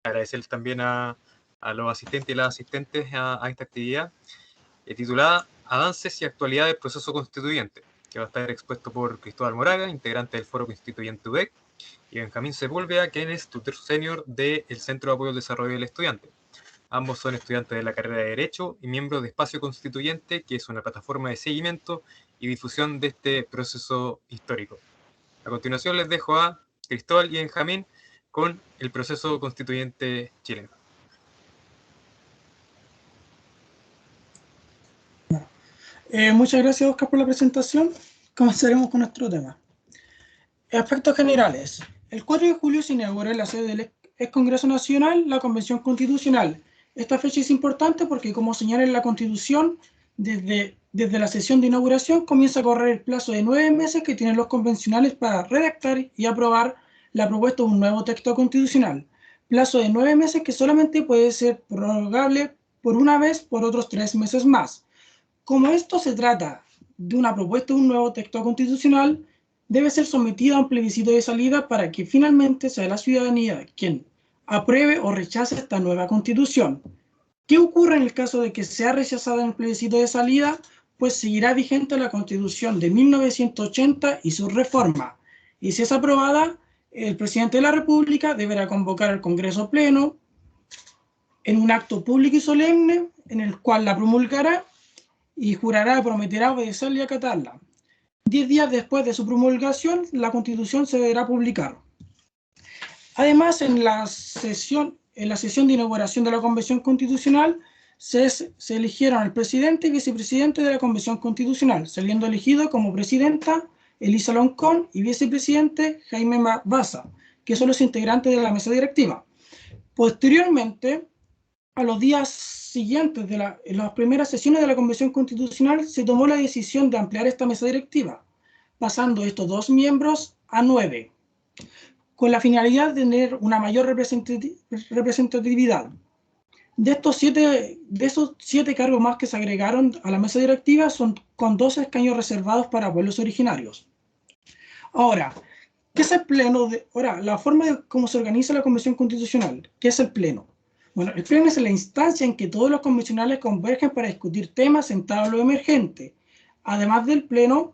agradecerles también a los asistentes y las asistentes a esta actividad, titulada Avances y actualidad del proceso constituyente, que va a estar expuesto por Cristóbal Moraga, integrante del Foro Constituyente UDEC, y Benjamín Sepúlveda, quien es tutor senior del Centro de Apoyo al Desarrollo del Estudiante. Ambos son estudiantes de la carrera de Derecho y miembros de Espacio Constituyente, que es una plataforma de seguimiento y difusión de este proceso histórico. A continuación les dejo a Cristóbal y Benjamín con el proceso constituyente chileno. Muchas gracias, Oscar, por la presentación. Comenzaremos con nuestro tema. Aspectos generales. El 4 de julio se inauguró en la sede del ex Congreso Nacional la Convención Constitucional. Esta fecha es importante porque, como señala en la Constitución, desde la sesión de inauguración comienza a correr el plazo de 9 meses que tienen los convencionales para redactar y aprobar la propuesta de un nuevo texto constitucional. Plazo de 9 meses que solamente puede ser prorrogable por una vez por otros 3 meses más. Como esto se trata de una propuesta de un nuevo texto constitucional, debe ser sometida a un plebiscito de salida para que finalmente sea la ciudadanía quien apruebe o rechace esta nueva constitución. ¿Qué ocurre en el caso de que sea rechazada en el plebiscito de salida? Pues seguirá vigente la Constitución de 1980 y su reforma. Y si es aprobada, el presidente de la República deberá convocar al Congreso Pleno en un acto público y solemne en el cual la promulgará y jurará, prometerá obedecerla y acatarla. 10 días después de su promulgación, la Constitución se deberá publicar. Además, en la sesión de inauguración de la Convención Constitucional, se eligieron al presidente y vicepresidente de la Convención Constitucional, saliendo elegido como presidenta Elisa Loncón y vicepresidente Jaime Baza, que son los integrantes de la mesa directiva. Posteriormente, a los días siguientes en las primeras sesiones de la Convención Constitucional, se tomó la decisión de ampliar esta mesa directiva, pasando estos 2 miembros a 9, con la finalidad de tener una mayor representatividad. De esos 7 cargos más que se agregaron a la mesa directiva, son con 2 escaños reservados para pueblos originarios. Ahora, ¿qué es el Pleno? La forma de cómo se organiza la Convención Constitucional. ¿Qué es el Pleno? Bueno, el Pleno es la instancia en que todos los convencionales convergen para discutir temas en tabla emergente. Además del Pleno,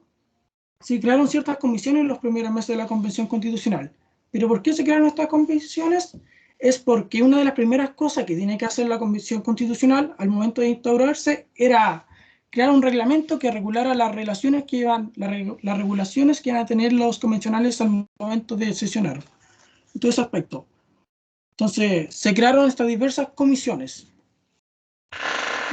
se crearon ciertas comisiones en los primeros meses de la Convención Constitucional. ¿Pero por qué se crearon estas comisiones? Es porque una de las primeras cosas que tiene que hacer la Convención Constitucional al momento de instaurarse era crear un reglamento que regulara las regulaciones que iban a tener los convencionales al momento de sesionar. En todo ese aspecto. Entonces, se crearon estas diversas comisiones.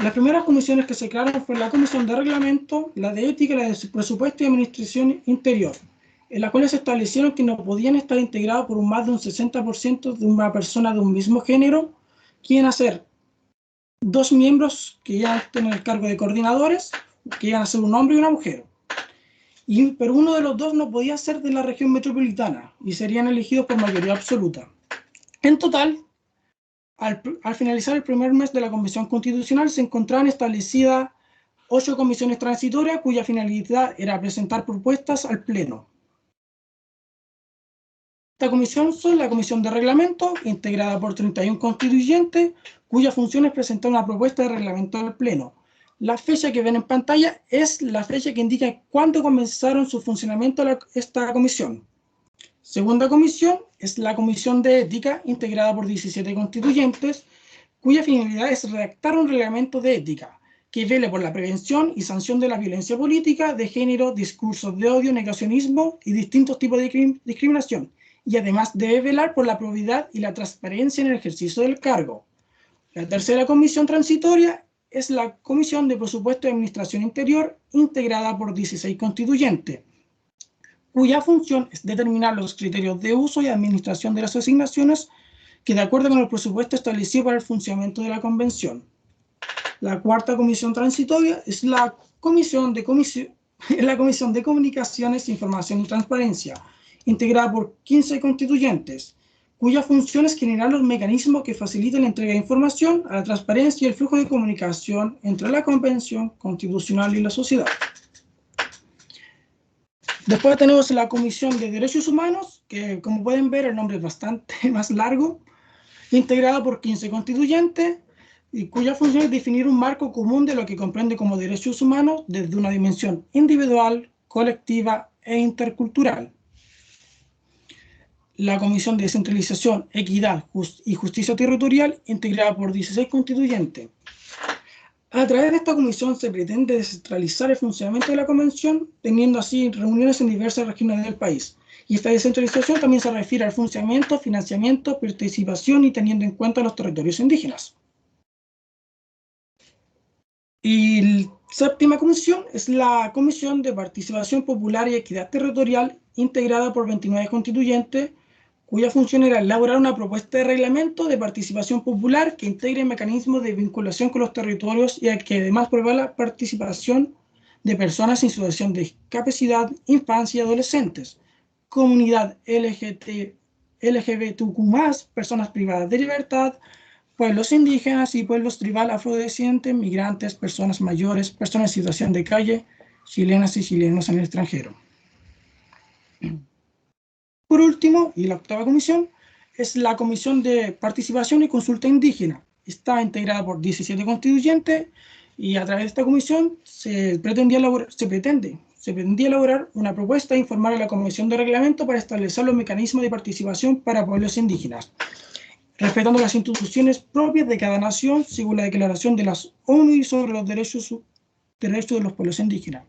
Las primeras comisiones que se crearon fue la Comisión de Reglamento, la de Ética, la de Presupuesto y Administración Interior, en las cuales se establecieron que no podían estar integrados por más de un 60% de una persona de un mismo género, que iban a ser 2 miembros que iban a tener el cargo de coordinadores, que iban a ser un hombre y una mujer. Pero uno de los 2 no podía ser de la región metropolitana y serían elegidos por mayoría absoluta. En total, al finalizar el primer mes de la Convención Constitucional, se encontraban establecidas 8 comisiones transitorias cuya finalidad era presentar propuestas al Pleno. Esta comisión son la Comisión de Reglamento, integrada por 31 constituyentes, cuya función es presentar una propuesta de reglamento al Pleno. La fecha que ven en pantalla es la fecha que indica cuándo comenzaron su funcionamiento esta comisión. Segunda comisión es la Comisión de Ética, integrada por 17 constituyentes, cuya finalidad es redactar un reglamento de ética que vele por la prevención y sanción de la violencia política, de género, discursos de odio, negacionismo y distintos tipos de discriminación, y además debe velar por la probidad y la transparencia en el ejercicio del cargo. La tercera comisión transitoria es la Comisión de Presupuesto y Administración Interior, integrada por 16 constituyentes, cuya función es determinar los criterios de uso y administración de las asignaciones que de acuerdo con el presupuesto establecido para el funcionamiento de la Convención. La cuarta comisión transitoria es la Comisión de Comunicaciones, Información y Transparencia, integrada por 15 constituyentes, cuya función es generar los mecanismos que faciliten la entrega de información a la transparencia y el flujo de comunicación entre la Convención Constitucional y la sociedad. Después tenemos la Comisión de Derechos Humanos, que como pueden ver el nombre es bastante más largo, integrada por 15 constituyentes, y cuya función es definir un marco común de lo que comprende como derechos humanos desde una dimensión individual, colectiva e intercultural. La Comisión de Descentralización, Equidad y Justicia Territorial, integrada por 16 constituyentes. A través de esta comisión se pretende descentralizar el funcionamiento de la convención, teniendo así reuniones en diversas regiones del país. Y esta descentralización también se refiere al funcionamiento, financiamiento, participación y teniendo en cuenta los territorios indígenas. Y la séptima comisión es la Comisión de Participación Popular y Equidad Territorial, integrada por 29 constituyentes, cuya función era elaborar una propuesta de reglamento de participación popular que integre mecanismos de vinculación con los territorios y que además promueva la participación de personas en situación de discapacidad, infancia y adolescentes, comunidad LGBTQ+, personas privadas de libertad, pueblos indígenas y pueblos tribal afrodescendientes, migrantes, personas mayores, personas en situación de calle, chilenas y chilenos en el extranjero. Por último, y la octava comisión, es la Comisión de Participación y Consulta Indígena. Está integrada por 17 constituyentes y a través de esta comisión se pretendía elaborar una propuesta e informar a la Comisión de Reglamento para establecer los mecanismos de participación para pueblos indígenas, respetando las instituciones propias de cada nación según la Declaración de las ONU sobre los derechos de los pueblos indígenas.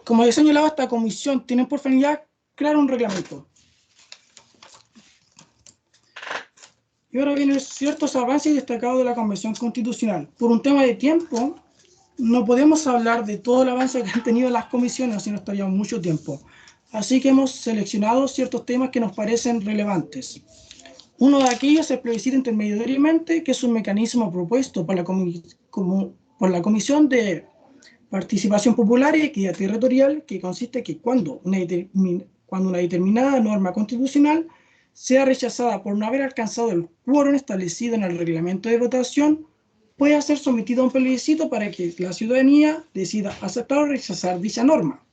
Como he señalado, esta comisión tiene por finalidad crear un reglamento. Y ahora vienen ciertos avances destacados de la Convención Constitucional. Por un tema de tiempo, no podemos hablar de todo el avance que han tenido las comisiones, si no estaríamos mucho tiempo. Así que hemos seleccionado ciertos temas que nos parecen relevantes. Uno de aquellos es el plebiscito intermediariamente, que es un mecanismo propuesto por la Comisión de Participación Popular y Equidad Territorial, que consiste en que cuando una determinada norma constitucional sea rechazada por no haber alcanzado el quórum establecido en el reglamento de votación, puede ser sometido a un plebiscito para que la ciudadanía decida aceptar o rechazar dicha norma.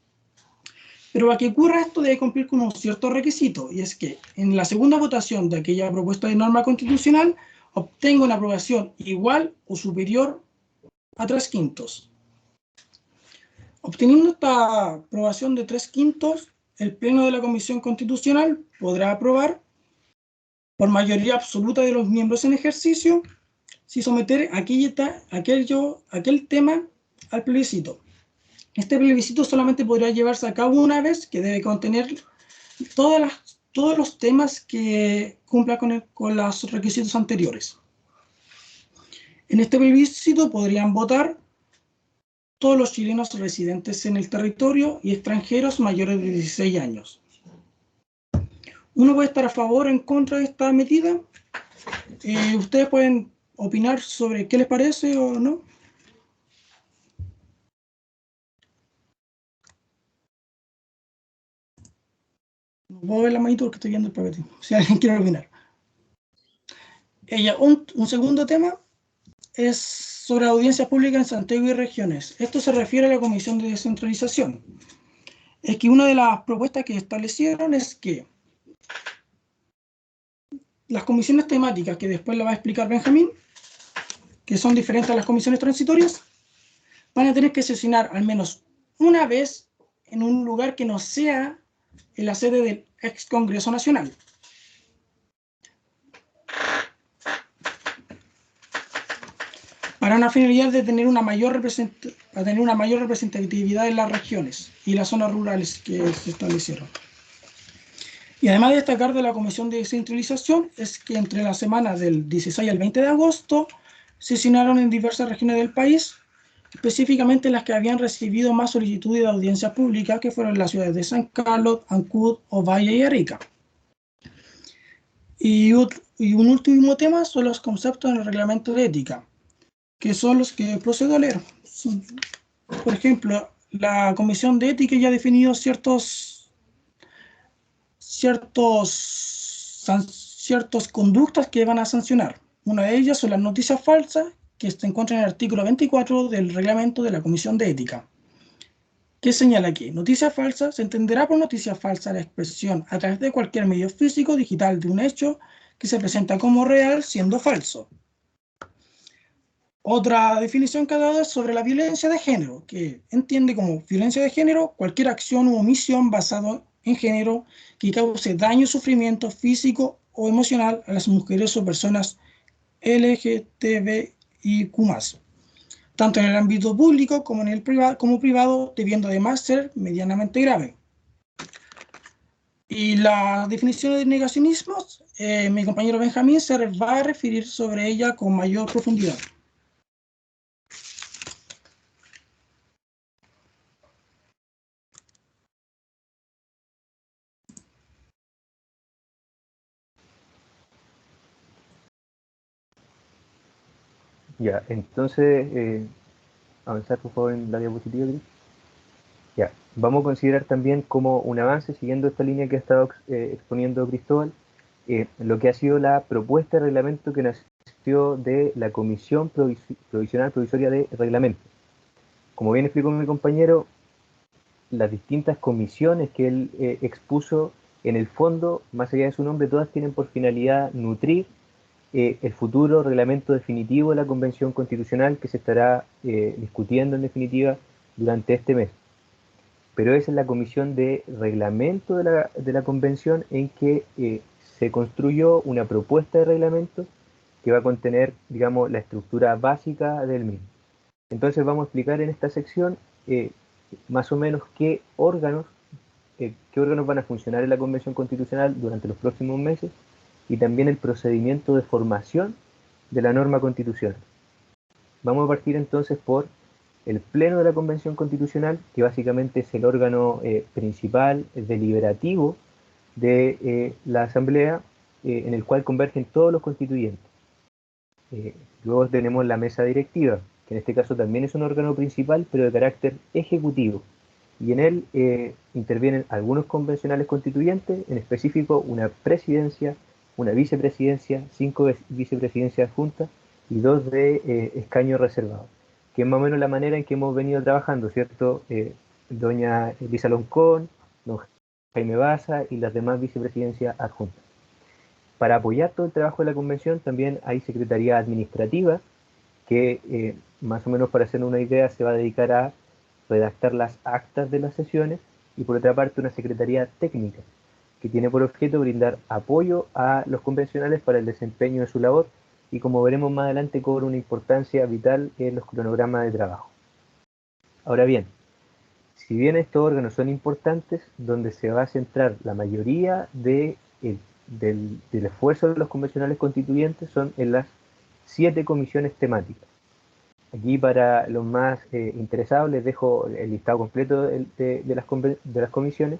Pero para que ocurra esto debe cumplir con un cierto requisito, y es que en la segunda votación de aquella propuesta de norma constitucional obtenga una aprobación igual o superior a 3/5. Obteniendo esta aprobación de 3/5, el Pleno de la Comisión Constitucional podrá aprobar, por mayoría absoluta de los miembros en ejercicio, si someter aquel tema al plebiscito. Este plebiscito solamente podrá llevarse a cabo una vez, que debe contener todos los temas que cumplan con los requisitos anteriores. En este plebiscito podrían votar todos los chilenos residentes en el territorio y extranjeros mayores de 16 años. Uno puede estar a favor o en contra de esta medida. Ustedes pueden opinar sobre qué les parece o no. No puedo ver la manito porque estoy viendo el paquete. Si alguien quiere opinar. Un segundo tema es sobre audiencias públicas en Santiago y regiones. Esto se refiere a la Comisión de Descentralización. Es que una de las propuestas que establecieron es que las comisiones temáticas, que después la va a explicar Benjamín, que son diferentes a las comisiones transitorias, van a tener que sesionar al menos una vez en un lugar que no sea en la sede del ex Congreso Nacional. Para una finalidad de tener una mayor representatividad en las regiones y las zonas rurales que se establecieron. Y además de destacar de la Comisión de Descentralización es que entre la semana del 16 al 20 de agosto sesionaron en diversas regiones del país, específicamente las que habían recibido más solicitudes de audiencia pública, que fueron las ciudades de San Carlos, Ancud, Ovalle y Arica. Y un último tema son los conceptos en el reglamento de ética, que son los que procedo a leer. Por ejemplo, la Comisión de Ética ya ha definido ciertas conductas que van a sancionar. Una de ellas son las noticias falsas, que se encuentra en el artículo 24 del reglamento de la Comisión de Ética. que señala que noticia falsa se entenderá por noticia falsa la expresión a través de cualquier medio físico o digital de un hecho que se presenta como real siendo falso. Otra definición que ha dado es sobre la violencia de género, que entiende como violencia de género cualquier acción u omisión basado en género que cause daño o sufrimiento físico o emocional a las mujeres o personas LGTBIQ+, tanto en el ámbito público como en el privado, debiendo además ser medianamente grave. Y la definición de negacionismos, mi compañero Benjamín se va a referir sobre ella con mayor profundidad. Ya, entonces, avanzar por favor en la diapositiva, Cris. Ya, vamos a considerar también como un avance, siguiendo esta línea que ha estado exponiendo Cristóbal, lo que ha sido la propuesta de reglamento que nació de la Comisión Provisoria de Reglamento. Como bien explicó mi compañero, las distintas comisiones que él expuso, en el fondo, más allá de su nombre, todas tienen por finalidad nutrir el futuro reglamento definitivo de la Convención Constitucional que se estará discutiendo en definitiva durante este mes. Pero esa es la comisión de reglamento de la Convención en que se construyó una propuesta de reglamento que va a contener, digamos, la estructura básica del mismo. Entonces vamos a explicar en esta sección más o menos qué órganos van a funcionar en la Convención Constitucional durante los próximos meses y también el procedimiento de formación de la norma constitucional. Vamos a partir entonces por el Pleno de la Convención Constitucional, que básicamente es el órgano principal, deliberativo de la Asamblea, en el cual convergen todos los constituyentes. Luego tenemos la mesa directiva, que en este caso también es un órgano principal, pero de carácter ejecutivo. Y en él intervienen algunos convencionales constituyentes, en específico una presidencia, una vicepresidencia, 5 vicepresidencias adjuntas y 2 de escaño reservado, que es más o menos la manera en que hemos venido trabajando, ¿cierto? Doña Elisa Loncón, don Jaime Baza y las demás vicepresidencias adjuntas. Para apoyar todo el trabajo de la convención también hay secretaría administrativa que más o menos para hacer una idea se va a dedicar a redactar las actas de las sesiones y por otra parte una secretaría técnica que tiene por objeto brindar apoyo a los convencionales para el desempeño de su labor y como veremos más adelante cobra una importancia vital en los cronogramas de trabajo. Ahora bien, si bien estos órganos son importantes, donde se va a centrar la mayoría del esfuerzo de los convencionales constituyentes son en las 7 comisiones temáticas. Aquí para los más interesados les dejo el listado completo de las comisiones,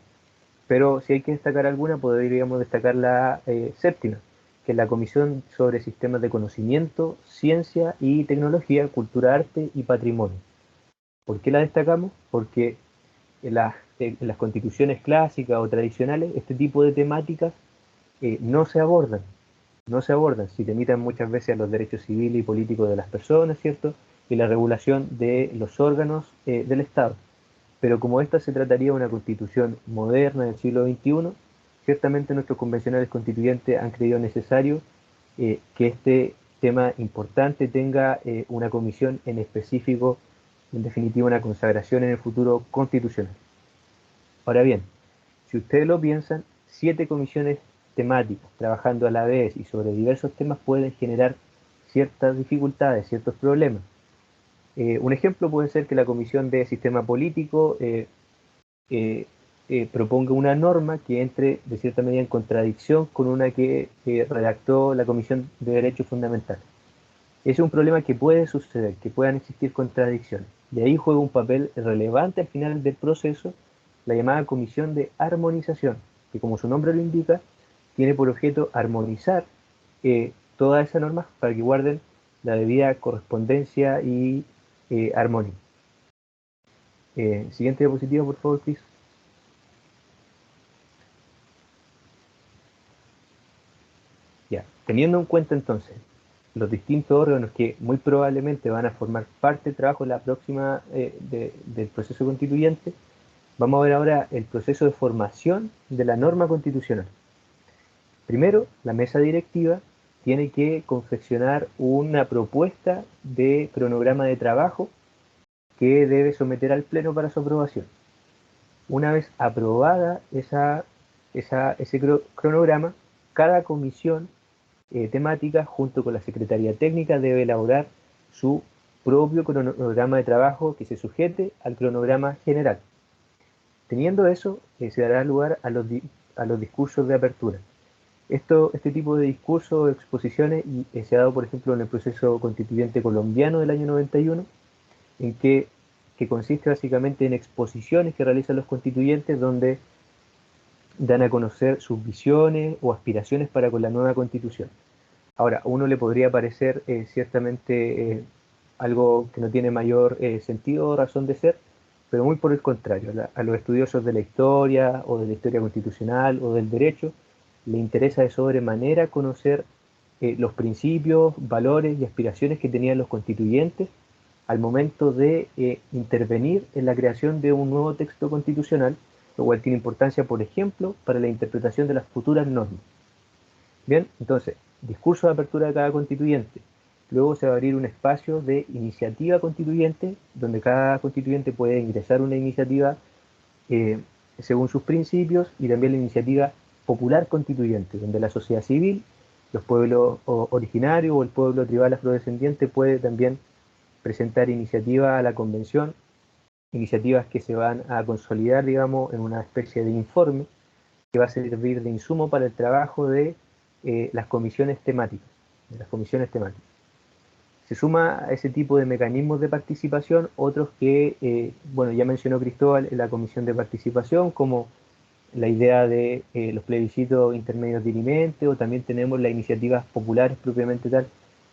pero si hay que destacar alguna, podríamos destacar la séptima, que es la Comisión sobre Sistemas de Conocimiento, Ciencia y Tecnología, Cultura, Arte y Patrimonio. ¿Por qué la destacamos? Porque en las constituciones clásicas o tradicionales, este tipo de temáticas no se abordan, se limitan muchas veces a los derechos civiles y políticos de las personas, ¿cierto? Y la regulación de los órganos del Estado. Pero como esta se trataría de una constitución moderna del siglo XXI, ciertamente nuestros convencionales constituyentes han creído necesario que este tema importante tenga una comisión en específico, en definitiva una consagración en el futuro constitucional. Ahora bien, si ustedes lo piensan, 7 comisiones temáticas trabajando a la vez y sobre diversos temas pueden generar ciertas dificultades, ciertos problemas. Un ejemplo puede ser que la Comisión de Sistema Político proponga una norma que entre de cierta medida en contradicción con una que redactó la Comisión de Derechos Fundamentales. Ese es un problema que puede suceder, que puedan existir contradicciones. De ahí juega un papel relevante al final del proceso la llamada Comisión de Armonización, que como su nombre lo indica, tiene por objeto armonizar todas esas normas para que guarden la debida correspondencia y armonía. Siguiente diapositiva, por favor, Chris. Ya, teniendo en cuenta entonces los distintos órganos que muy probablemente van a formar parte del trabajo de la próxima del proceso constituyente, Vamos a ver ahora el proceso de formación de la norma constitucional. Primero, la mesa directiva tiene que confeccionar una propuesta de cronograma de trabajo que debe someter al Pleno para su aprobación. Una vez aprobada ese cronograma, cada comisión temática junto con la Secretaría Técnica debe elaborar su propio cronograma de trabajo que se sujete al cronograma general. Teniendo eso, se dará lugar a los discursos de apertura. Este tipo de discursos o exposiciones se ha dado, por ejemplo, en el proceso constituyente colombiano del año 91, en que consiste básicamente en exposiciones que realizan los constituyentes donde dan a conocer sus visiones o aspiraciones para con la nueva constitución. Ahora, a uno le podría parecer ciertamente algo que no tiene mayor sentido o razón de ser, pero muy por el contrario, a los estudiosos de la historia o de la historia constitucional o del derecho, le interesa de sobremanera conocer los principios, valores y aspiraciones que tenían los constituyentes al momento de intervenir en la creación de un nuevo texto constitucional, lo cual tiene importancia, por ejemplo, para la interpretación de las futuras normas. Bien, entonces, discurso de apertura de cada constituyente. Luego se va a abrir un espacio de iniciativa constituyente, donde cada constituyente puede ingresar una iniciativa según sus principios, y también la iniciativa popular constituyente, donde la sociedad civil, los pueblos originarios o el pueblo tribal afrodescendiente puede también presentar iniciativas a la convención, iniciativas que se van a consolidar, digamos, en una especie de informe que va a servir de insumo para el trabajo de las comisiones temáticas. Se suma a ese tipo de mecanismos de participación otros que, bueno, ya mencionó Cristóbal en la comisión de participación, como la idea de los plebiscitos intermedios dirimentes, o también tenemos las iniciativas populares propiamente tal,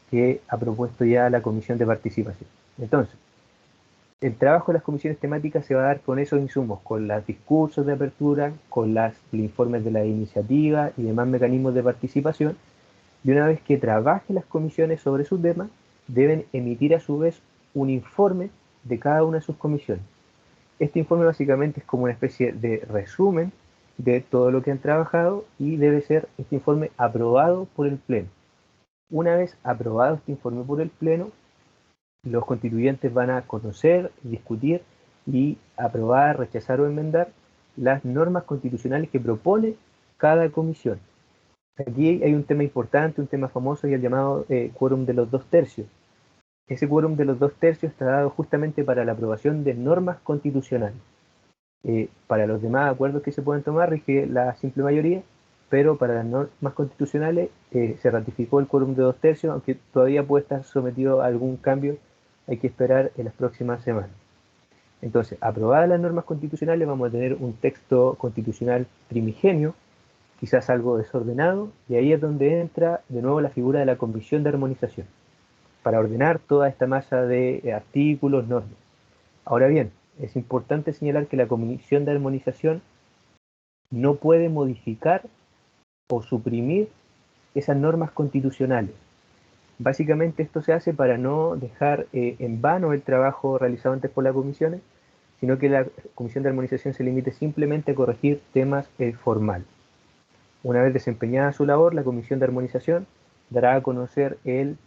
que ha propuesto ya la comisión de participación. Entonces, el trabajo de las comisiones temáticas se va a dar con esos insumos, con los discursos de apertura, con los informes de la iniciativa y demás mecanismos de participación, y una vez que trabajen las comisiones sobre su tema, deben emitir a su vez un informe de cada una de sus comisiones. Este informe básicamente es como una especie de resumen de todo lo que han trabajado y debe ser este informe aprobado por el Pleno. Una vez aprobado este informe por el Pleno, los constituyentes van a conocer, discutir y aprobar, rechazar o enmendar las normas constitucionales que propone cada comisión. Aquí hay un tema importante, un tema famoso, y el llamado quórum de los 2/3. Ese quórum de los 2/3 está dado justamente para la aprobación de normas constitucionales. Para los demás acuerdos que se pueden tomar rige la simple mayoría, pero para las normas constitucionales se ratificó el quórum de 2/3, aunque todavía puede estar sometido a algún cambio, hay que esperar en las próximas semanas. Entonces, aprobadas las normas constitucionales, vamos a tener un texto constitucional primigenio, quizás algo desordenado, y ahí es donde entra de nuevo la figura de la comisión de armonización, para ordenar toda esta masa de artículos, normas. Ahora bien, es importante señalar que la comisión de armonización no puede modificar o suprimir esas normas constitucionales. Básicamente esto se hace para no dejar en vano el trabajo realizado antes por las comisiones, sino que la comisión de armonización se limite simplemente a corregir temas formales. Una vez desempeñada su labor, la comisión de armonización dará a conocer el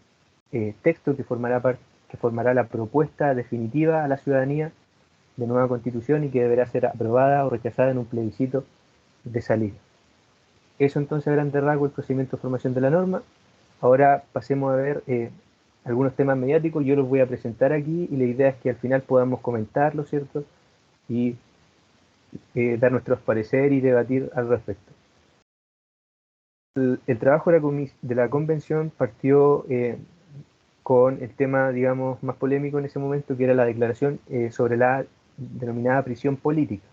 texto que formará la propuesta definitiva a la ciudadanía de nueva constitución y que deberá ser aprobada o rechazada en un plebiscito de salida. Eso entonces a grandes rasgos el procedimiento de formación de la norma. Ahora pasemos a ver algunos temas mediáticos. Yo los voy a presentar aquí y la idea es que al final podamos comentarlo, ¿cierto? Y dar nuestros pareceres y debatir al respecto. El trabajo de la convención partió con el tema, digamos, más polémico en ese momento, que era la declaración sobre la denominada prisión política,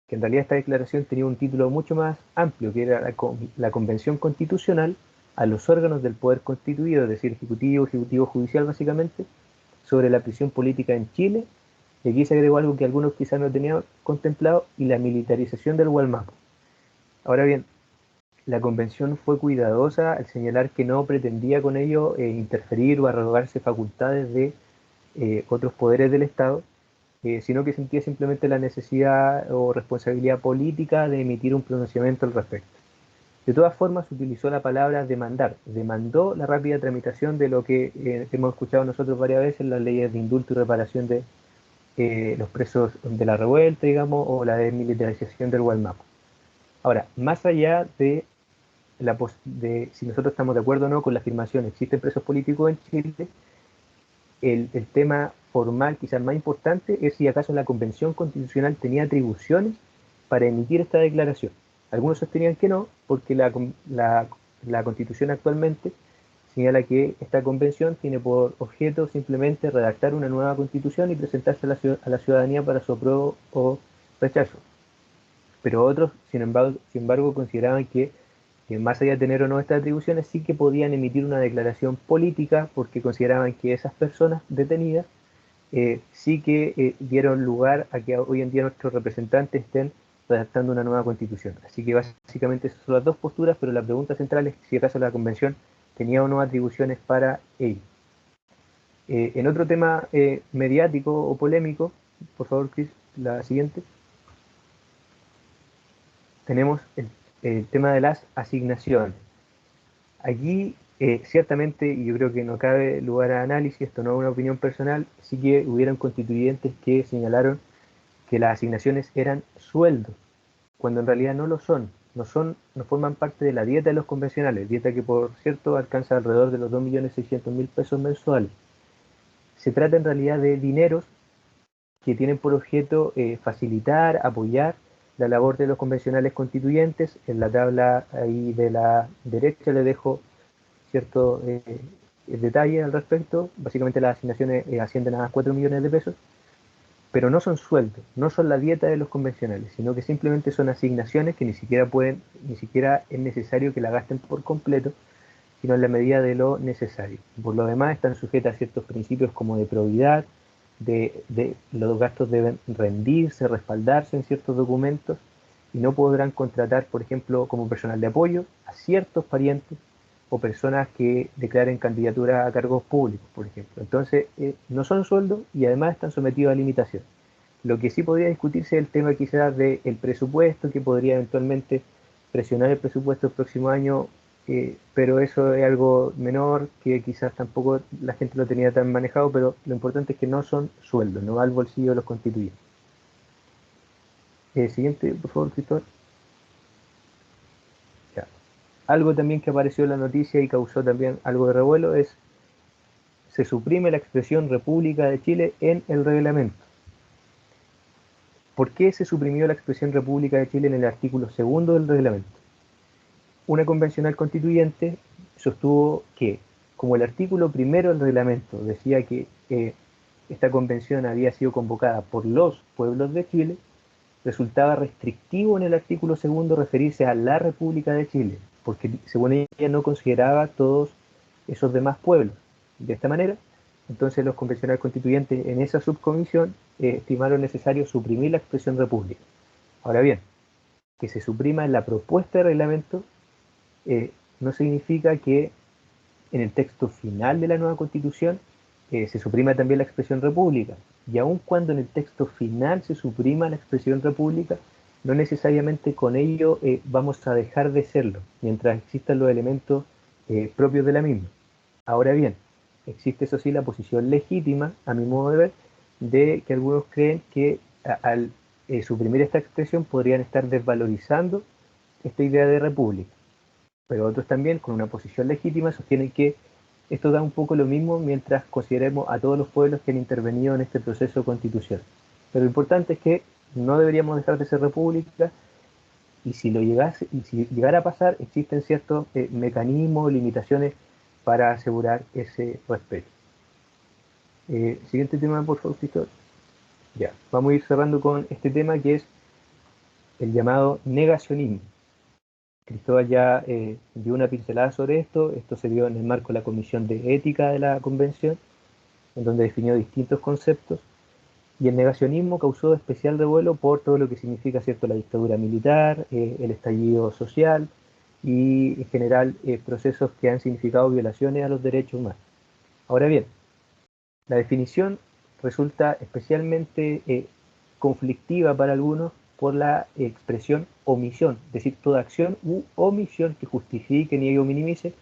que en realidad esta declaración tenía un título mucho más amplio, que era la Convención Constitucional a los órganos del poder constituido, es decir, ejecutivo, judicial básicamente, sobre la prisión política en Chile, y aquí se agregó algo que algunos quizás no tenían contemplado, y la militarización del Gualmapu. Ahora bien, la convención fue cuidadosa al señalar que no pretendía con ello interferir o arrogarse facultades de otros poderes del Estado, sino que sentía simplemente la necesidad o responsabilidad política de emitir un pronunciamiento al respecto. De todas formas, utilizó la palabra demandar, demandó la rápida tramitación de lo que hemos escuchado nosotros varias veces, las leyes de indulto y reparación de los presos de la revuelta, digamos, o la desmilitarización del Gualmapu. Ahora, más allá de si nosotros estamos de acuerdo o no con la afirmación, existen presos políticos en Chile, el tema formal quizás más importante es si acaso la Convención Constitucional tenía atribuciones para emitir esta declaración. Algunos sostenían que no, porque la Constitución actualmente señala que esta convención tiene por objeto simplemente redactar una nueva Constitución y presentarse a la ciudadanía para su apruebo o rechazo. Pero otros, sin embargo consideraban que más allá de tener o no estas atribuciones, sí que podían emitir una declaración política porque consideraban que esas personas detenidas sí que dieron lugar a que hoy en día nuestros representantes estén redactando una nueva constitución. Así que básicamente esas son las dos posturas, pero la pregunta central es si acaso la convención tenía o no atribuciones para ello. En otro tema mediático o polémico, por favor, Chris, la siguiente, tenemos el tema de las asignaciones. Aquí, ciertamente, y yo creo que no cabe lugar a análisis, esto no es una opinión personal, sí que hubieron constituyentes que señalaron que las asignaciones eran sueldos, cuando en realidad no lo son, no forman parte de la dieta de los convencionales, dieta que por cierto alcanza alrededor de los 2.600.000 pesos mensuales. Se trata en realidad de dineros que tienen por objeto facilitar, apoyar la labor de los convencionales constituyentes. En la tabla ahí de la derecha le dejo cierto detalle al respecto. Básicamente las asignaciones ascienden a 4 millones de pesos, pero no son sueldos, no son la dieta de los convencionales, sino que simplemente son asignaciones que ni siquiera es necesario que la gasten por completo, sino en la medida de lo necesario. Por lo demás están sujetas a ciertos principios como de probidad, de los gastos deben rendirse, respaldarse en ciertos documentos, y no podrán contratar, por ejemplo, como personal de apoyo a ciertos parientes o personas que declaren candidatura a cargos públicos, por ejemplo. Entonces, no son sueldos y además están sometidos a limitación. Lo que sí podría discutirse es el tema quizás del presupuesto, que podría eventualmente presionar el presupuesto el próximo año, pero eso es algo menor, que quizás tampoco la gente lo tenía tan manejado, pero lo importante es que no son sueldos, no va al bolsillo de los constituyentes. Siguiente, por favor, Cristóbal. Ya. Algo también que apareció en la noticia y causó también algo de revuelo es: se suprime la expresión República de Chile en el reglamento. ¿Por qué se suprimió la expresión República de Chile en el artículo 2 del reglamento? Una convencional constituyente sostuvo que, como el artículo 1 del reglamento decía que esta convención había sido convocada por los pueblos de Chile, resultaba restrictivo en el artículo 2 referirse a la República de Chile, porque según ella no consideraba todos esos demás pueblos. De esta manera, entonces los convencionales constituyentes en esa subcomisión estimaron necesario suprimir la expresión república. Ahora bien, que se suprima en la propuesta de reglamento no significa que en el texto final de la nueva constitución se suprima también la expresión república. Y aun cuando en el texto final se suprima la expresión república, no necesariamente con ello vamos a dejar de serlo, mientras existan los elementos propios de la misma. Ahora bien, existe eso sí la posición legítima, a mi modo de ver, de que algunos creen que al suprimir esta expresión podrían estar desvalorizando esta idea de república. Pero otros también, con una posición legítima, sostienen que esto da un poco lo mismo mientras consideremos a todos los pueblos que han intervenido en este proceso constitucional. Pero lo importante es que no deberíamos dejar de ser república, y si llegara a pasar, existen ciertos mecanismos, limitaciones para asegurar ese respeto. Siguiente tema, por favor, Cristóbal. Ya, vamos a ir cerrando con este tema que es el llamado negacionismo. Cristóbal ya dio una pincelada sobre esto. Esto se dio en el marco de la Comisión de Ética de la Convención, en donde definió distintos conceptos. Y el negacionismo causó especial revuelo por todo lo que significa, ¿cierto?, la dictadura militar, el estallido social y, en general, procesos que han significado violaciones a los derechos humanos. Ahora bien, la definición resulta especialmente conflictiva para algunos por la expresión omisión, es decir, toda acción u omisión que justifique, niegue o minimice,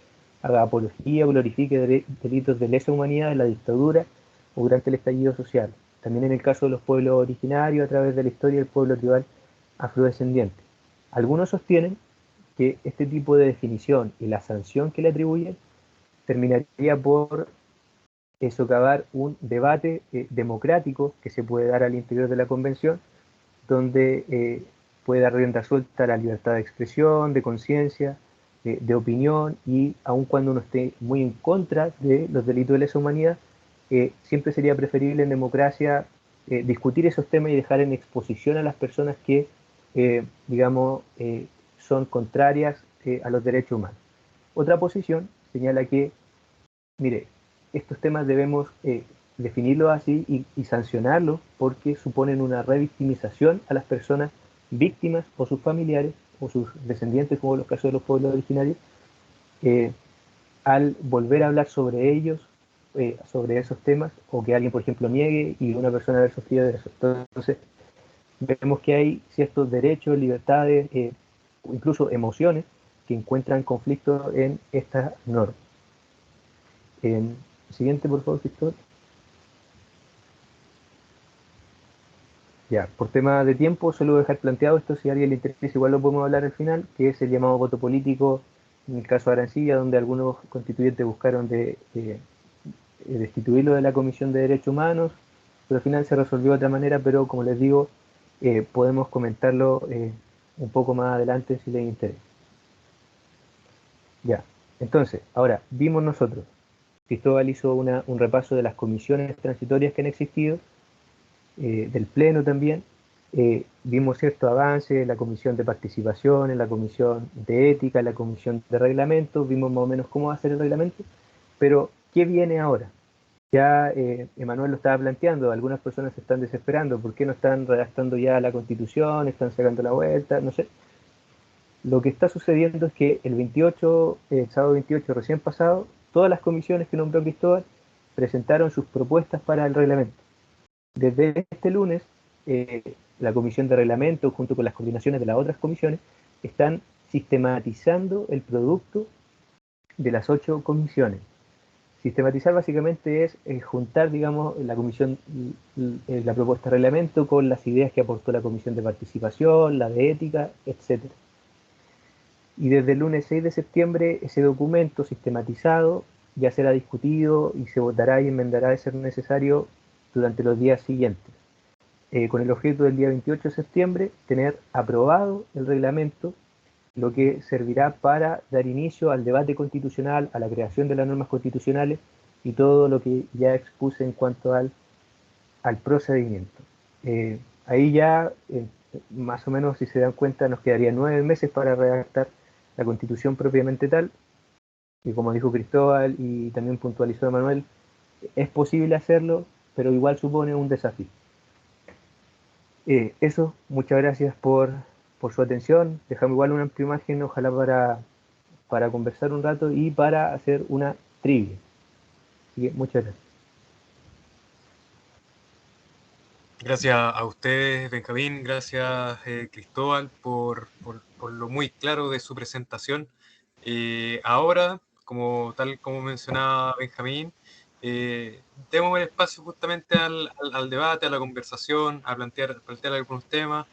haga apología o glorifique delitos de lesa humanidad en la dictadura o durante el estallido social. También en el caso de los pueblos originarios a través de la historia del pueblo tribal afrodescendiente. Algunos sostienen que este tipo de definición y la sanción que le atribuyen terminaría por socavar un debate democrático que se puede dar al interior de la convención, donde puede dar rienda suelta a la libertad de expresión, de conciencia, de opinión, y aun cuando uno esté muy en contra de los delitos de lesa humanidad, siempre sería preferible en democracia discutir esos temas y dejar en exposición a las personas que, digamos, son contrarias a los derechos humanos. Otra posición señala que, mire, estos temas debemos definirlos así y sancionarlos porque suponen una revictimización a las personas víctimas o sus familiares o sus descendientes, como en los casos de los pueblos originarios, al volver a hablar sobre ellos, sobre esos temas, o que alguien, por ejemplo, niegue y una persona haber sufrido de eso. Entonces, vemos que hay ciertos derechos, libertades, o incluso emociones que encuentran conflicto en estas normas. Siguiente, por favor, Cristóbal. Ya, por tema de tiempo, solo dejar planteado esto, si a alguien le interesa, igual lo podemos hablar al final, que es el llamado voto político, en el caso de Arancilla, donde algunos constituyentes buscaron destituirlo de la Comisión de Derechos Humanos, pero al final se resolvió de otra manera, pero como les digo, podemos comentarlo un poco más adelante si les interesa. Ya, entonces, ahora, vimos nosotros, Cristóbal hizo un repaso de las comisiones transitorias que han existido, del Pleno también, vimos cierto avance en la Comisión de Participación, en la Comisión de Ética, en la Comisión de Reglamento, vimos más o menos cómo va a ser el reglamento, pero ¿qué viene ahora? Ya Emanuel lo estaba planteando, algunas personas se están desesperando, ¿por qué no están redactando ya la Constitución, están sacando la vuelta? No sé. Lo que está sucediendo es que el sábado 28 recién pasado, todas las comisiones que nombró Cristóbal presentaron sus propuestas para el reglamento. Desde este lunes, la Comisión de Reglamento, junto con las coordinaciones de las otras comisiones, están sistematizando el producto de las 8 comisiones. Sistematizar básicamente es juntar, digamos, la comisión, la propuesta de reglamento con las ideas que aportó la Comisión de Participación, la de Ética, etc. Y desde el lunes 6 de septiembre ese documento sistematizado ya será discutido y se votará y enmendará de ser necesario durante los días siguientes, con el objeto del día 28 de septiembre tener aprobado el reglamento, lo que servirá para dar inicio al debate constitucional, a la creación de las normas constitucionales y todo lo que ya expuse en cuanto al procedimiento. Ahí ya, más o menos, si se dan cuenta, nos quedarían 9 meses para redactar la Constitución propiamente tal, y como dijo Cristóbal y también puntualizó Emanuel, es posible hacerlo, pero igual supone un desafío. Eso, muchas gracias por su atención. Dejamos igual una amplia imagen, ojalá para conversar un rato y para hacer una trivia. Así que muchas gracias. Gracias a ustedes, Benjamín, gracias Cristóbal por lo muy claro de su presentación. Ahora, tal como mencionaba Benjamín, demos el espacio justamente al debate, a la conversación, a plantear algunos temas.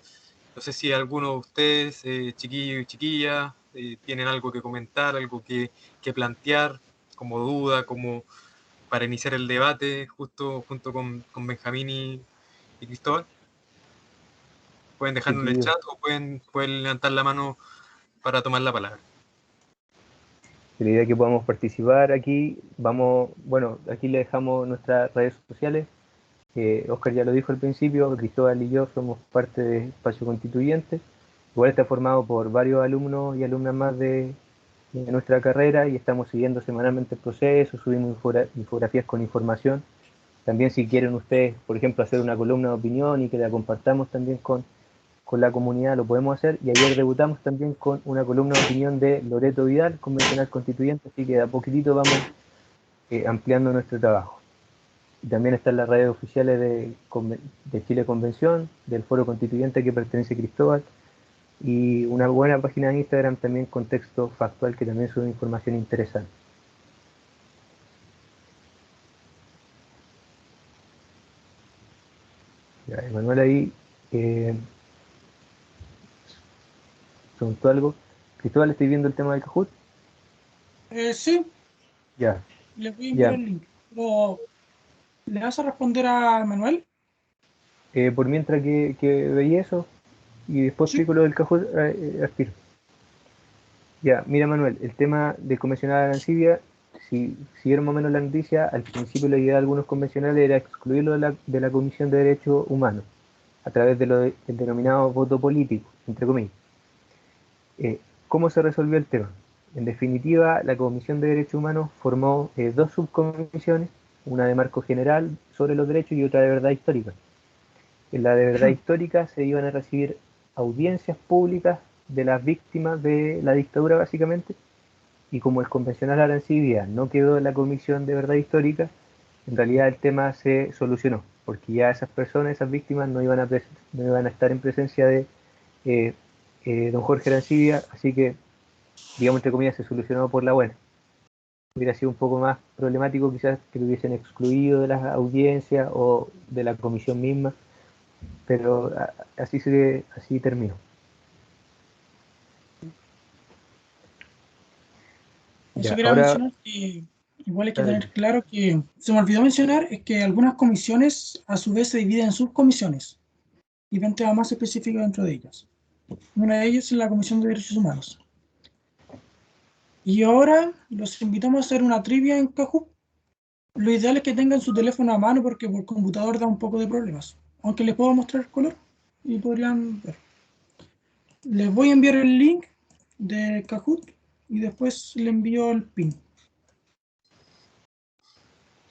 No sé si alguno de ustedes, chiquillos y chiquillas, tienen algo que comentar, algo que plantear como duda, como para iniciar el debate junto con Benjamín y Cristóbal. Pueden dejarlo en el chat o pueden levantar la mano para tomar la palabra. La idea es que podamos participar aquí. Bueno, aquí le dejamos nuestras redes sociales. Oscar ya lo dijo al principio, Cristóbal y yo somos parte de Espacio Constituyente. Igual está formado por varios alumnos y alumnas más de nuestra carrera y estamos siguiendo semanalmente el proceso, subimos infografías con información. También si quieren ustedes, por ejemplo, hacer una columna de opinión y que la compartamos también con la comunidad, lo podemos hacer. Y ayer debutamos también con una columna de opinión de Loreto Vidal, convencional constituyente, así que de a poquitito vamos ampliando nuestro trabajo. También están las redes oficiales de Chile Convención, del Foro Constituyente que pertenece a Cristóbal, y una buena página de Instagram también con texto factual que también sube información interesante. Ya, Emanuel ahí preguntó algo. Cristóbal, ¿estoy viendo el tema del Kahoot? Sí, Ya, les voy a enviar ya. el link. Pero, ¿le vas a responder a Manuel? Por mientras que veía eso, y después Sí. explico lo del Kahoot, aspiro. Ya, mira Manuel, el tema del convencional Arancibia, si siguieron más o menos la noticia, al principio la idea de algunos convencionales era excluirlo de la Comisión de Derechos Humanos, a través del denominado voto político, entre comillas. ¿Cómo se resolvió el tema? En definitiva, la Comisión de Derechos Humanos formó dos subcomisiones, una de marco general sobre los derechos y otra de verdad histórica. En la de verdad histórica se iban a recibir audiencias públicas de las víctimas de la dictadura, básicamente, y como el convencional Arancibia no quedó en la Comisión de Verdad Histórica, en realidad el tema se solucionó, porque ya esas personas, esas víctimas, no iban a estar en presencia de eh, don Jorge Arancibia, así que, digamos, entre comillas, se solucionó por la buena. Hubiera sido un poco más problemático quizás que lo hubiesen excluido de las audiencias o de la comisión misma, pero así terminó. Eso Ya, quería ahora, mencionar que igual hay que dale. tener claro que se me olvidó mencionar es que algunas comisiones a su vez se dividen en subcomisiones y ven temas más específicos dentro de ellas. Una de ellas es la Comisión de Derechos Humanos. Y ahora los invitamos a hacer una trivia en Kahoot. Lo ideal es que tengan su teléfono a mano porque por computador da un poco de problemas. Aunque les puedo mostrar el color y podrían ver. Les voy a enviar el link de Kahoot y después le envío el pin.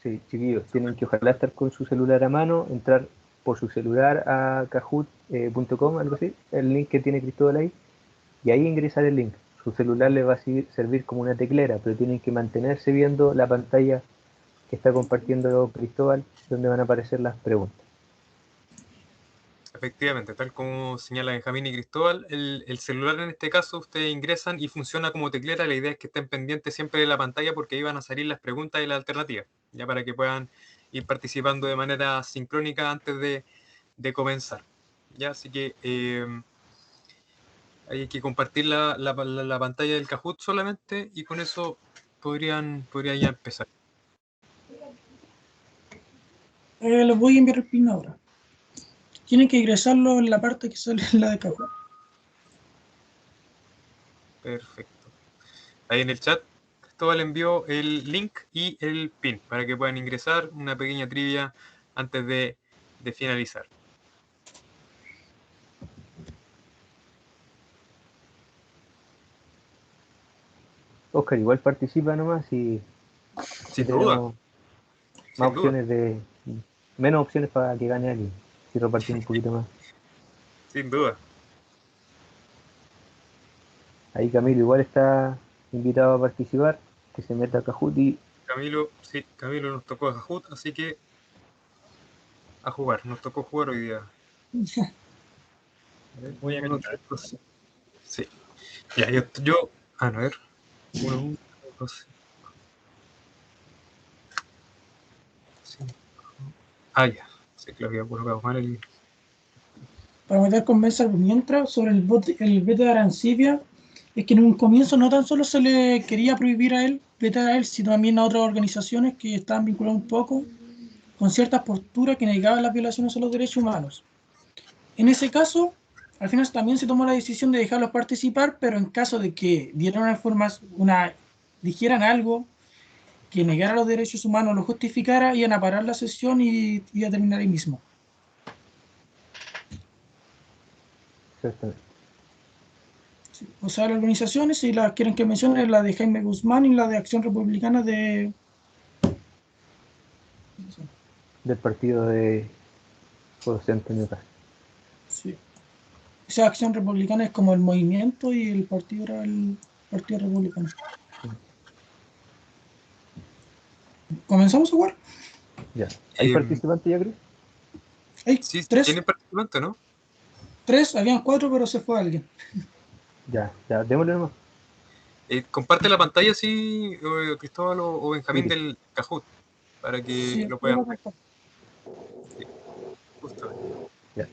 Sí, chiquillos, tienen que ojalá estar con su celular a mano, entrar por su celular a kahoot.com, algo así, el link que tiene Cristóbal ahí, y ahí ingresar el link. Su celular les va a servir como una teclera, pero tienen que mantenerse viendo la pantalla que está compartiendo Cristóbal, donde van a aparecer las preguntas. Efectivamente, tal como señala Benjamín y Cristóbal, el celular en este caso ustedes ingresan y funciona como teclera. La idea es que estén pendientes siempre de la pantalla porque ahí van a salir las preguntas y las alternativas, ya para que puedan ir participando de manera sincrónica antes de comenzar. Ya, así que hay que compartir la pantalla del Kahoot solamente y con eso podrían ya empezar. Les voy a enviar el pin ahora. Tienen que ingresarlo en la parte que sale en la de Kahoot. Perfecto. Ahí en el chat, Cristóbal envió el link y el pin para que puedan ingresar una pequeña trivia antes de finalizar. Oscar, igual participa nomás y si Sin duda, tenemos más sin duda, opciones menos opciones para que gane alguien, si repartimos un poquito más. sin duda. Ahí Camilo igual está invitado a participar, que se meta a Kahoot y Camilo, sí, Camilo nos tocó a Kahoot, así que a jugar. Nos tocó jugar hoy día. A ver, Voy a uno, cantar. dos, sí. Ya, a ver. Uno, dos, cinco. Ah, ya. Sí, que lo había colocado mal el. Para meter conversa mientras sobre el veto de Arancibia, es que en un comienzo no tan solo se le quería prohibir a él, vetar a él, sino también a otras organizaciones que estaban vinculadas un poco con ciertas posturas que negaban las violaciones a los derechos humanos. En ese caso, al final también se tomó la decisión de dejarlos participar, pero en caso de que dijeran algo que negara los derechos humanos, lo justificara, iban a parar la sesión y iba a terminar ahí mismo. exactamente. Sí. O sea, las organizaciones, si las quieren que mencione, la de Jaime Guzmán y la de Acción Republicana de... Del partido de José Antonio Castro. Sí. O sea, Acción Republicana es como el movimiento y el partido era el Partido Republicano. ¿Comenzamos a jugar? Ya. ¿Hay participantes ya, Cris? Hay Sí, tres, tienen participantes, ¿no? habían cuatro, pero se fue alguien. Ya, démosle nomás. Comparte la pantalla, sí, Cristóbal o Benjamín Sí. del Kahoot, para que Sí, lo yo puedan lo ver. comparto. Sí, justamente. Ya.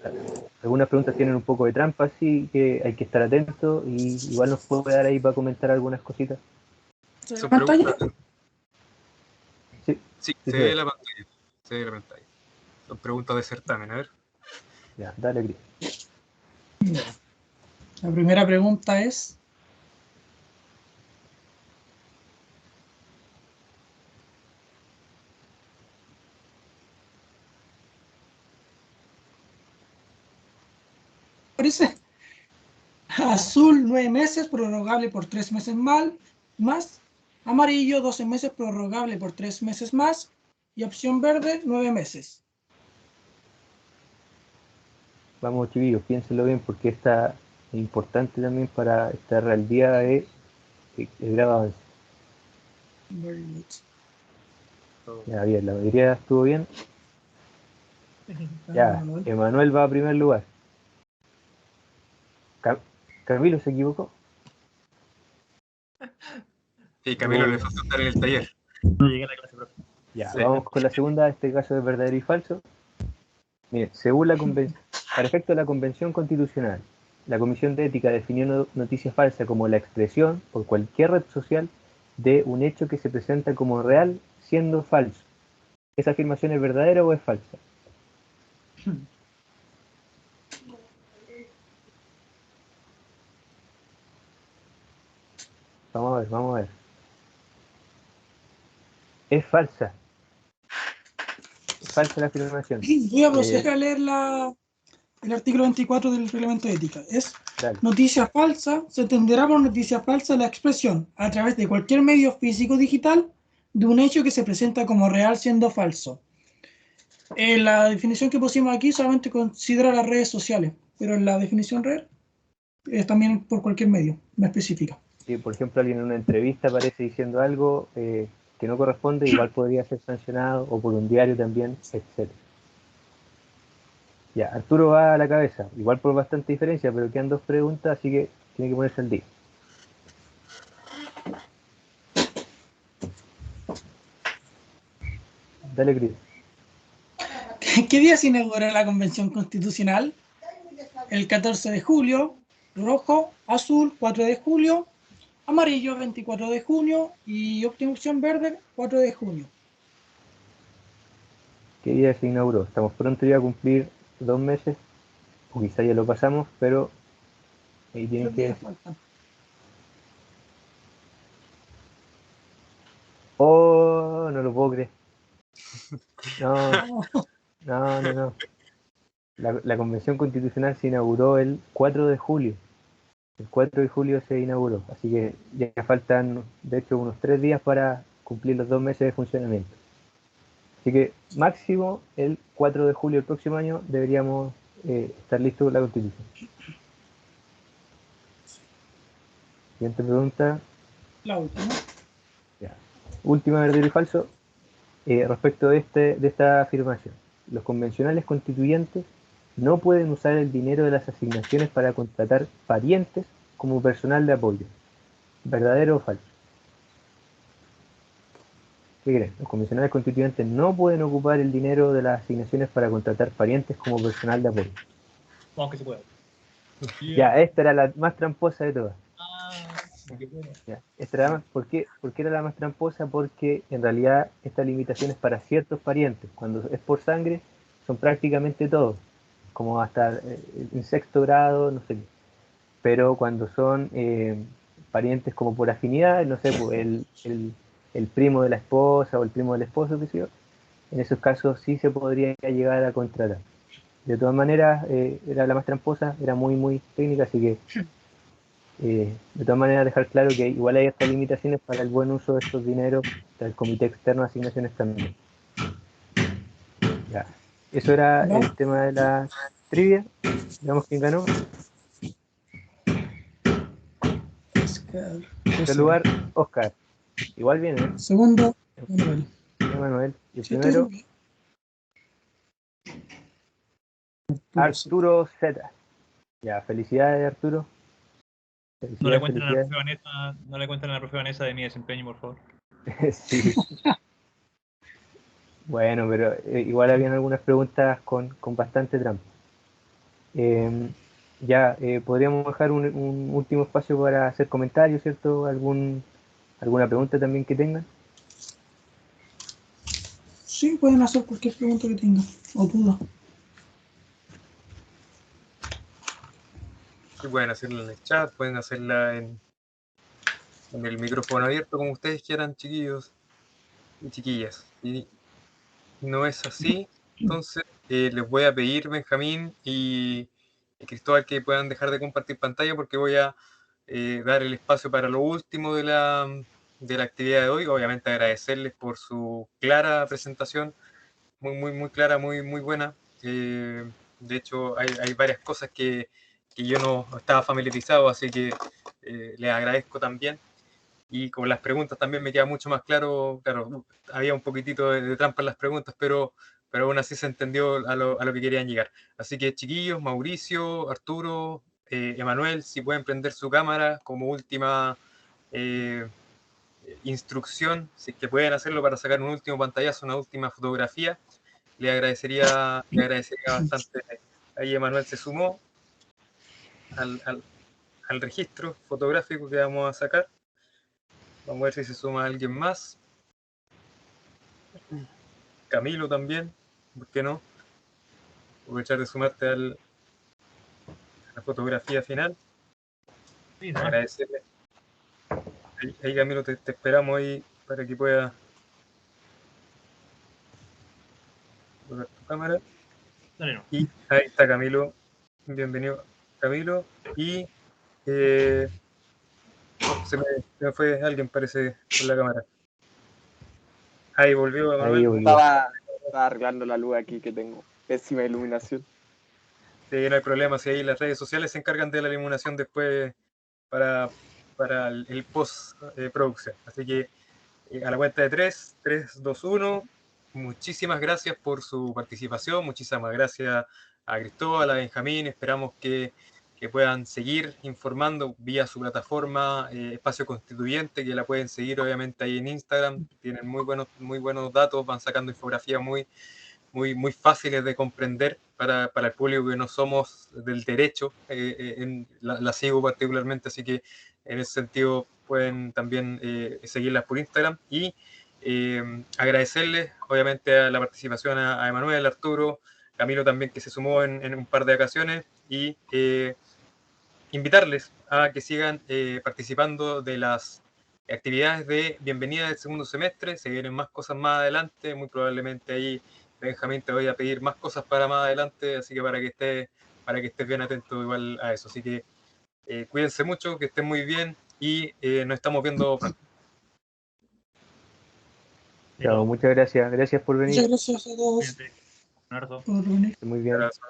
Algunas preguntas tienen un poco de trampa, así que hay que estar atento y igual nos puede dar ahí para comentar algunas cositas. ¿Se ve la Son pantalla? preguntas. Sí, Sí, sí se ve la pantalla. Se ve la pantalla. Son preguntas de certamen, a ver. Ya, dale, Cris. La primera pregunta es, parece azul 9 meses, prorrogable por 3 meses más, amarillo 12 meses, prorrogable por 3 meses más, y opción verde 9 meses. Vamos, chiquillos, piénsenlo bien porque esta es importante también para estar al día de el grado avance. Very good. Ya, bien, la mayoría estuvo bien. Ya, Manuel. Emanuel va a primer lugar. Camilo se equivocó. Sí, Camilo le falta estar en el taller. No llegué a la clase, profe. Ya, Sí. vamos con la segunda, este caso es verdadero y falso. Mire, según la para efecto de la Convención Constitucional, la Comisión de Ética definió noticia falsa como la expresión por cualquier red social de un hecho que se presenta como real siendo falso. ¿Esa afirmación es verdadera o es falsa? Vamos a ver. Es falsa. Es falsa la afirmación. Voy a proceder a leer el artículo 24 del reglamento de ética. Es Dale. noticia falsa, se entenderá por noticia falsa la expresión a través de cualquier medio físico o digital de un hecho que se presenta como real siendo falso. La definición que pusimos aquí solamente considera las redes sociales, pero en la definición real es también por cualquier medio, no específica. Si, por ejemplo, alguien en una entrevista aparece diciendo algo que no corresponde, igual podría ser sancionado, o por un diario también, etc. Ya, Arturo va a la cabeza, igual por bastante diferencia, pero quedan dos preguntas, así que tiene que ponerse al día. Dale, Cris. ¿Qué día se inauguró la Convención Constitucional? El 14 de julio, rojo, azul, 4 de julio, amarillo, 24 de junio y opción verde, 4 de junio. ¿Qué día se inauguró? Estamos pronto ya a cumplir 2 meses, o quizá ya lo pasamos, pero ahí tienen 3 que días decir. faltan. ¡Oh! No lo puedo creer. No, Oh, no. La Convención Constitucional se inauguró el 4 de julio. El 4 de julio se inauguró, así que ya faltan, de hecho, unos 3 días para cumplir los 2 meses de funcionamiento. Así que máximo el 4 de julio del próximo año deberíamos estar listos con la Constitución. Siguiente pregunta. la última. Ya. Última, verdadero y falso. Respecto de esta afirmación. Los convencionales constituyentes no pueden usar el dinero de las asignaciones para contratar parientes como personal de apoyo. ¿Verdadero o falso? ¿Qué creen? Los convencionales constituyentes no pueden ocupar el dinero de las asignaciones para contratar parientes como personal de apoyo. Vamos que se puede. Ya, esta era la más tramposa de todas. Qué bueno. Ya, esta era ¿por qué era la más tramposa? Porque en realidad esta limitación es para ciertos parientes. Cuando es por sangre, son prácticamente todos, como hasta en sexto grado, no sé qué. Pero cuando son parientes como por afinidad, no sé, pues, el primo de la esposa o el primo del esposo, qué sé yo, en esos casos sí se podría llegar a contratar. De todas maneras, era la más tramposa, era muy técnica, así que de todas maneras dejar claro que igual hay estas limitaciones para el buen uso de estos dineros del Comité Externo de Asignaciones también. Ya. Eso era ¿Va? el tema de la trivia. Veamos quién ganó. Oscar. En primer lugar, Oscar. Igual viene, Segundo, Manuel. Manuel. Y el Sí, estoy primero, seguro. Arturo Z. Ya, felicidades, Arturo. No le Felicidades, cuenten a la felicidades. profe Vanessa, no le cuenten a la profe Vanessa de mi desempeño, por favor. Sí. Bueno, pero igual habían algunas preguntas con bastante trampa. Ya, podríamos dejar un último espacio para hacer comentarios, ¿cierto? ¿Alguna pregunta también que tengan? Sí, pueden hacer cualquier pregunta que tengan o duda. Y pueden hacerla en el chat, pueden hacerla en el micrófono abierto, como ustedes quieran, chiquillos y chiquillas. Y no es así, entonces les voy a pedir, Benjamín y Cristóbal, que puedan dejar de compartir pantalla porque voy a dar el espacio para lo último de la actividad de hoy. Obviamente agradecerles por su clara presentación, muy clara, muy buena. De hecho, hay varias cosas que yo no estaba familiarizado, así que les agradezco también. Y con las preguntas también me queda mucho más claro, había un poquitito de trampa en las preguntas, pero aún así se entendió a lo que querían llegar. Así que chiquillos, Mauricio, Arturo, Emanuel, si pueden prender su cámara como última instrucción, si es que pueden hacerlo para sacar un último pantallazo, una última fotografía, le agradecería bastante. Ahí Emanuel se sumó al registro fotográfico que vamos a sacar. Vamos a ver si se suma alguien más. Camilo también, ¿por qué no? Aprovechar de sumarte a la fotografía final. Sí, no. Agradecerle. Ahí Camilo, te esperamos ahí para que puedas colocar tu cámara. Dale, no. Y ahí está Camilo. Bienvenido, Camilo. Y se me fue alguien, parece, con la cámara. Ahí volvió Ahí Emanuel. volvió. Estaba arreglando la luz aquí que tengo. Pésima iluminación. Sí, no hay problema, si ahí las redes sociales se encargan de la iluminación después para el post-producción. Así que a la cuenta de 3, 3, 2, 1, muchísimas gracias por su participación, muchísimas gracias a Cristóbal, a Benjamín, esperamos que puedan seguir informando vía su plataforma Espacio Constituyente, que la pueden seguir obviamente ahí en Instagram, tienen muy buenos datos, van sacando infografías muy fáciles de comprender para el público que no somos del derecho, la sigo particularmente, así que en ese sentido pueden también seguirlas por Instagram y agradecerles obviamente a la participación a Emanuel, Arturo, Camilo también que se sumó en un par de ocasiones y invitarles a que sigan participando de las actividades de bienvenida del segundo semestre, se vienen más cosas más adelante, muy probablemente ahí Benjamín te voy a pedir más cosas para más adelante, así que para que estés bien atento igual a eso. Así que cuídense mucho, que estén muy bien y nos estamos viendo pronto. Chao, muchas gracias. Gracias por venir. Muchas gracias a todos Cuídense. Un abrazo. por venir. Muy bien. Un abrazo.